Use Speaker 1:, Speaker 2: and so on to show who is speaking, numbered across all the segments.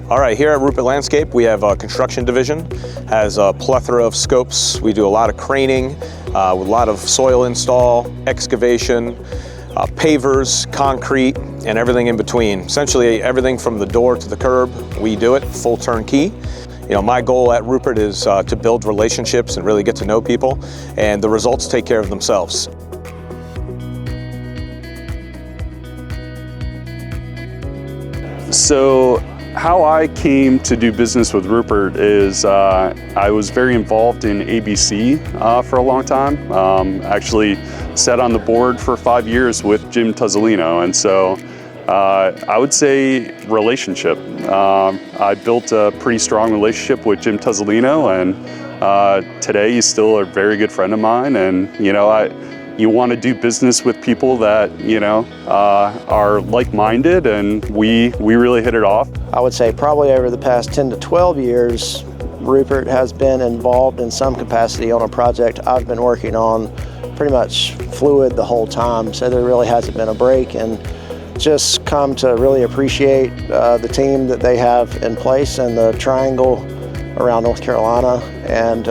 Speaker 1: All right, here at Ruppert Landscape, we have a construction division, has a plethora of scopes. We do a lot of craning, with a lot of soil install, excavation, pavers, concrete, and everything in between. Essentially everything from the door to the curb, we do it, full turnkey. You know, my goal at Ruppert is to build relationships and really get to know people, and the results take care of themselves.
Speaker 2: So how I came to do business with Ruppert is I was very involved in ABC for a long time. Actually sat on the board for 5 years with Jim Tuzzolino, and so I would say relationship. I built a pretty strong relationship with Jim Tuzzolino, and today he's still a very good friend of mine. And you want to do business with people that are like-minded, and we really hit it off.
Speaker 3: I would say probably over the past 10 to 12 years, Ruppert has been involved in some capacity on a project I've been working on, pretty much fluid the whole time, so there really hasn't been a break, and just come to really appreciate the team that they have in place and the triangle around North Carolina. And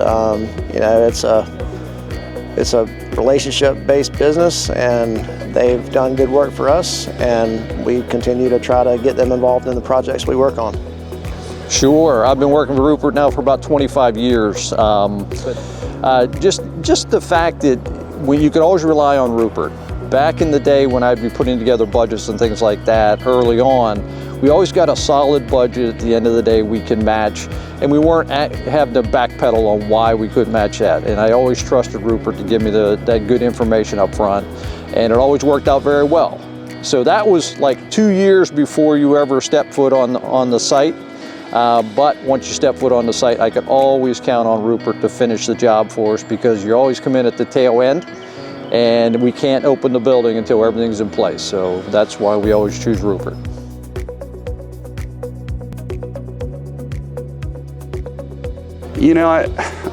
Speaker 3: it's a relationship-based business, and they've done good work for us, and we continue to try to get them involved in the projects we work on.
Speaker 4: Sure, I've been working with Ruppert now for about 25 years. Just the fact that you could always rely on Ruppert. Back in the day when I'd be putting together budgets and things like that early on, we always got a solid budget at the end of the day we can match, and we weren't having to backpedal on why we couldn't match that. And I always trusted Ruppert to give me that good information up front, and it always worked out very well. So that was like 2 years before you ever stepped foot on the site. But once you step foot on the site, I could always count on Ruppert to finish the job for us, because you always come in at the tail end, and we can't open the building until everything's in place. So that's why we always choose Ruppert.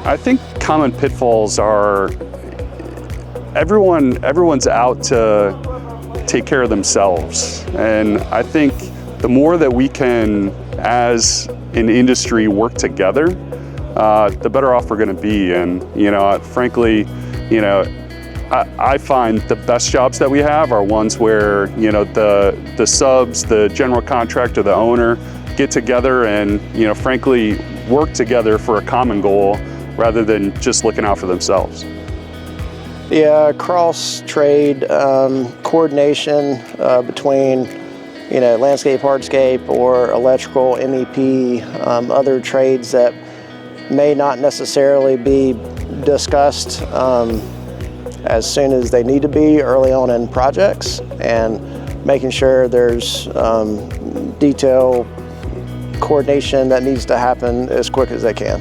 Speaker 2: I think common pitfalls are everyone's out to take care of themselves. And I think the more that we can, as an industry, work together, the better off we're going to be. And, frankly, I find the best jobs that we have are ones where, the subs, the general contractor, the owner get together and, frankly, work together for a common goal rather than just looking out for themselves.
Speaker 3: Yeah, cross-trade coordination between, landscape, hardscape, or electrical, MEP, other trades that may not necessarily be discussed as soon as they need to be early on in projects, and making sure there's detail coordination that needs to happen as quick as they can.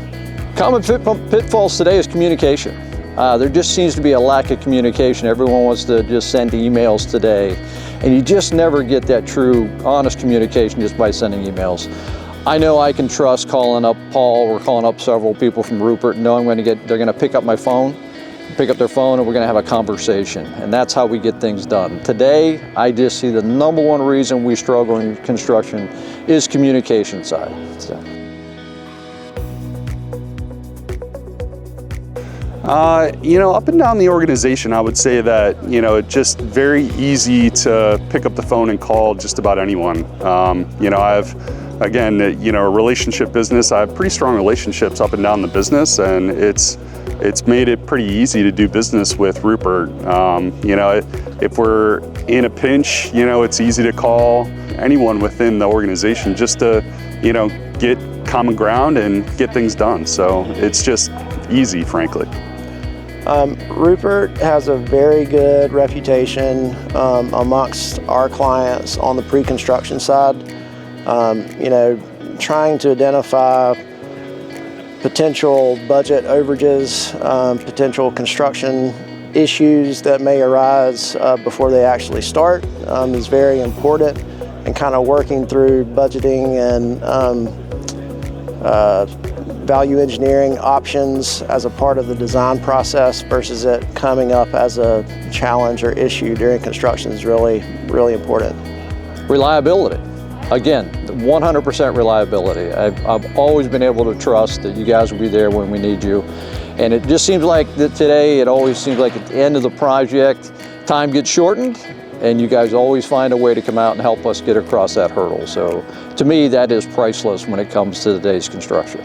Speaker 4: Common pitfalls today is communication. There just seems to be a lack of communication. Everyone wants to just send emails today, and you just never get that true, honest communication just by sending emails. I know I can trust calling up Paul or calling up several people from Ruppert, knowing they're going to pick up their phone, and we're going to have a conversation, and that's how we get things done. Today, I just see the number one reason we struggle in construction is communication side. So.
Speaker 2: Up and down the organization, I would say that, it's just very easy to pick up the phone and call just about anyone. Again, a relationship business. I have pretty strong relationships up and down the business, and it's made it pretty easy to do business with Ruppert. If we're in a pinch, it's easy to call anyone within the organization just to, get common ground and get things done. So it's just easy, frankly.
Speaker 3: Ruppert has a very good reputation amongst our clients on the pre-construction side. Trying to identify potential budget overages, potential construction issues that may arise before they actually start is very important, and kind of working through budgeting and value engineering options as a part of the design process versus it coming up as a challenge or issue during construction is really, really important.
Speaker 4: Reliability. Again, 100% reliability. I've always been able to trust that you guys will be there when we need you. And it just seems like that today, it always seems like at the end of the project, time gets shortened, and you guys always find a way to come out and help us get across that hurdle. So to me, that is priceless when it comes to today's construction.